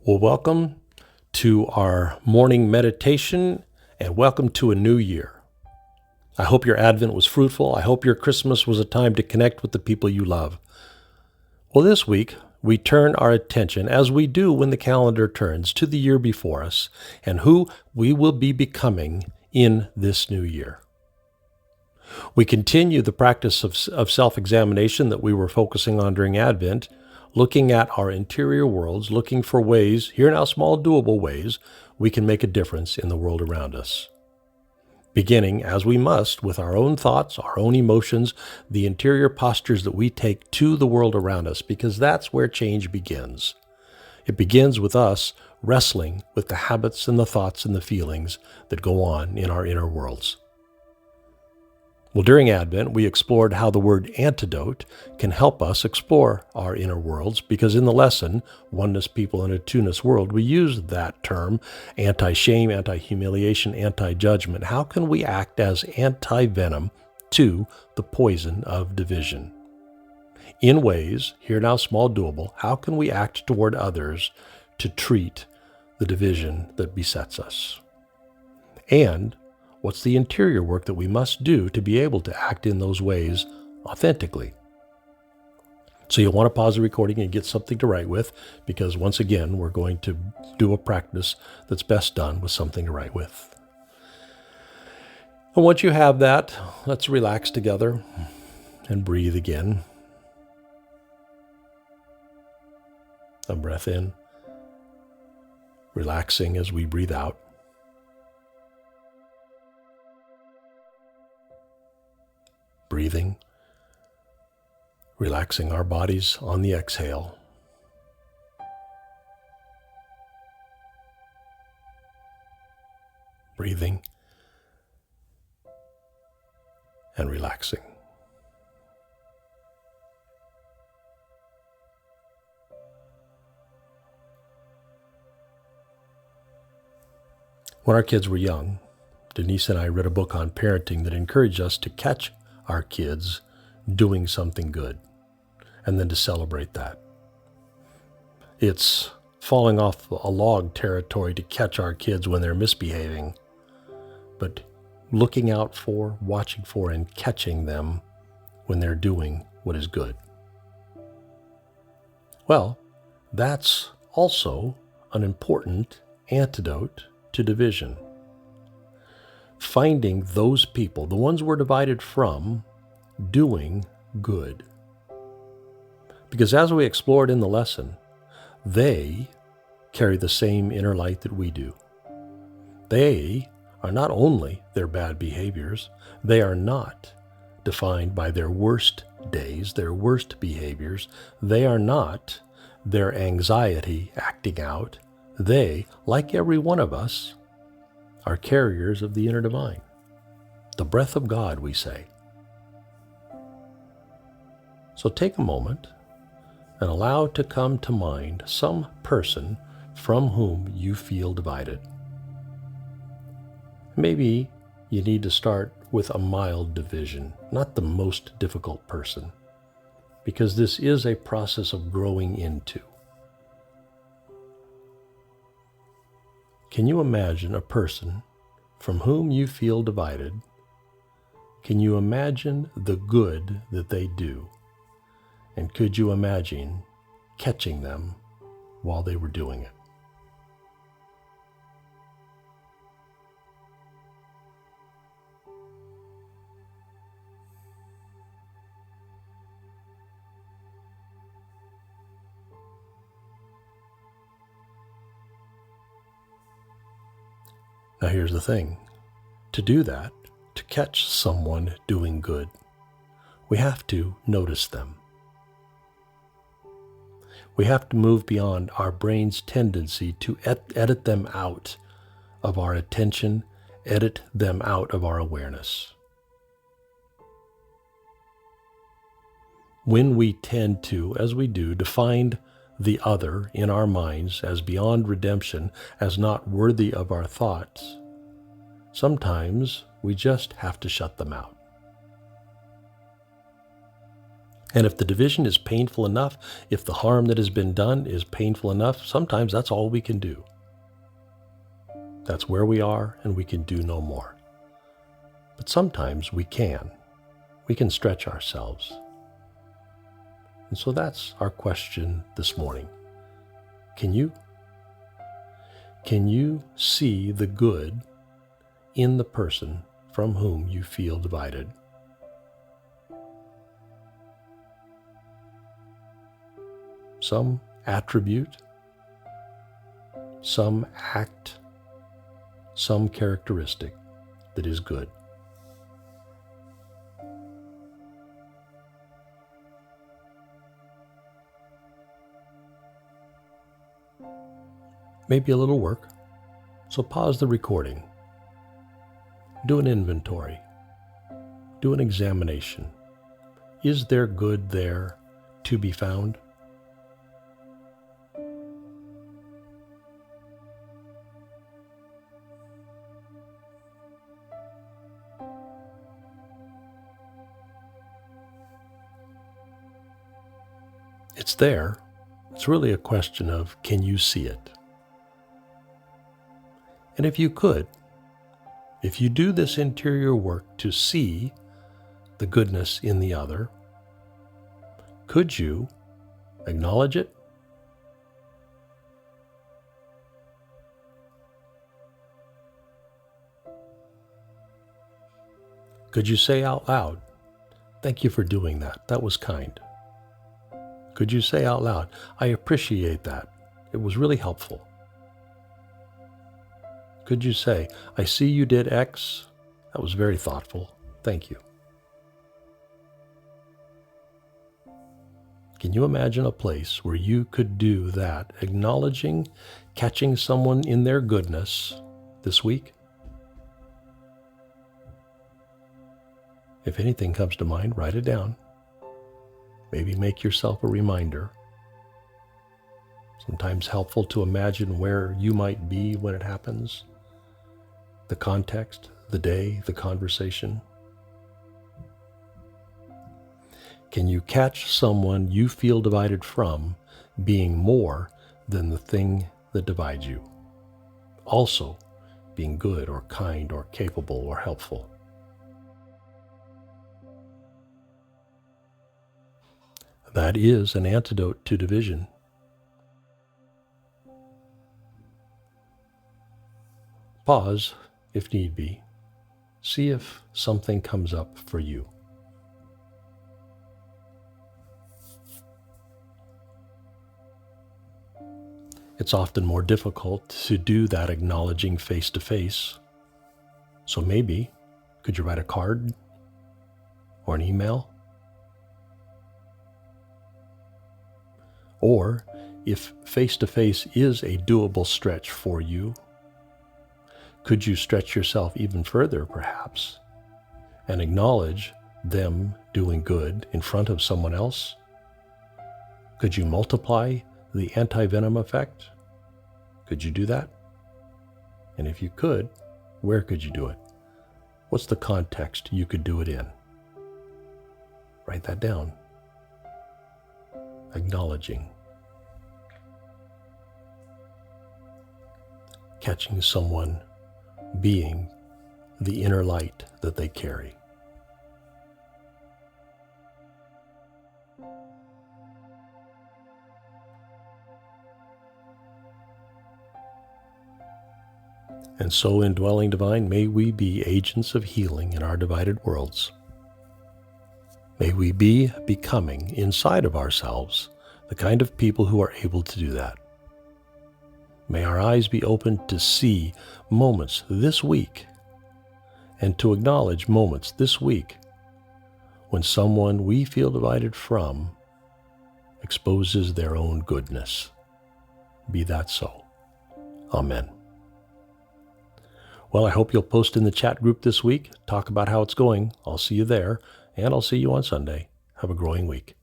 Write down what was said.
Well, welcome to our morning meditation and welcome to a new year. I hope your Advent was fruitful. I hope your Christmas was a time to connect with the people you love. Well, this week, we turn our attention, as we do when the calendar turns, to the year before us and who we will be becoming in this new year. We continue the practice of self-examination that we were focusing on during Advent, looking at our interior worlds, looking for ways, here now small doable ways, we can make a difference in the world around us. Beginning, as we must, with our own thoughts, our own emotions, the interior postures that we take to the world around us, because that's where change begins. It begins with us wrestling with the habits and the thoughts and the feelings that go on in our inner worlds. Well, during Advent, we explored how the word antidote can help us explore our inner worlds, because in the lesson, Oneness People in a Two-ness World, we used that term, anti-shame, anti-humiliation, anti-judgment. How can we act as anti-venom to the poison of division? In ways, here now small doable, how can we act toward others to treat the division that besets us? And what's the interior work that we must do to be able to act in those ways authentically? So you'll want to pause the recording and get something to write with, because once again, we're going to do a practice that's best done with something to write with. And once you have that, let's relax together and breathe again. A breath in, relaxing as we breathe out. Breathing, relaxing our bodies on the exhale. Breathing and relaxing. When our kids were young, Denise and I read a book on parenting that encouraged us to catch our kids doing something good, and then to celebrate that. It's falling off a log territory to catch our kids when they're misbehaving, but looking out for, watching for, and catching them when they're doing what is good. Well, that's also an important antidote to division. Finding those people, the ones we're divided from, doing good. Because as we explored in the lesson, they carry the same inner light that we do. They are not only their bad behaviors, they are not defined by their worst days, their worst behaviors. They are not their anxiety acting out. They, like every one of us, are carriers of the inner divine, the breath of God, we say. So take a moment and allow to come to mind some person from whom you feel divided. Maybe you need to start with a mild division, not the most difficult person, because this is a process of growing into. Can you imagine a person from whom you feel divided? Can you imagine the good that they do? And could you imagine catching them while they were doing it? Now here's the thing. To do that, to catch someone doing good, we have to notice them. We have to move beyond our brain's tendency to edit them out of our attention, edit them out of our awareness. When we tend to, as we do, define the other in our minds as beyond redemption, as not worthy of our thoughts, sometimes we just have to shut them out. And if the division is painful enough, if the harm that has been done is painful enough, sometimes that's all we can do. That's where we are, and we can do no more. But sometimes we can. We can stretch ourselves. And so that's our question this morning. Can you? Can you see the good in the person from whom you feel divided? Some attribute, some act, some characteristic that is good. Maybe a little work, so pause the recording. Do an inventory. Do an examination. Is there good there to be found? It's there. It's really a question of, can you see it? And if you could, if you do this interior work to see the goodness in the other, could you acknowledge it? Could you say out loud, "Thank you for doing that. That was kind." Could you say out loud, "I appreciate that. It was really helpful." Could you say, "I see you did X. That was very thoughtful. Thank you." Can you imagine a place where you could do that, acknowledging, catching someone in their goodness this week? If anything comes to mind, write it down. Maybe make yourself a reminder. Sometimes helpful to imagine where you might be when it happens. The context, the day, the conversation. Can you catch someone you feel divided from being more than the thing that divides you? Also being good or kind or capable or helpful. That is an antidote to division. Pause if need be. See if something comes up for you. It's often more difficult to do that acknowledging face to face. So maybe, could you write a card or an email? Or if face to face is a doable stretch for you, could you stretch yourself even further, perhaps, and acknowledge them doing good in front of someone else? Could you multiply the anti-venom effect? Could you do that? And if you could, where could you do it? What's the context you could do it in? Write that down. Acknowledging. Catching someone being the inner light that they carry. And so, indwelling divine, may we be agents of healing in our divided worlds. May we be becoming inside of ourselves the kind of people who are able to do that. May our eyes be open to see moments this week and to acknowledge moments this week when someone we feel divided from exposes their own goodness. Be that so. Amen. Well, I hope you'll post in the chat group this week. Talk about how it's going. I'll see you there, and I'll see you on Sunday. Have a growing week.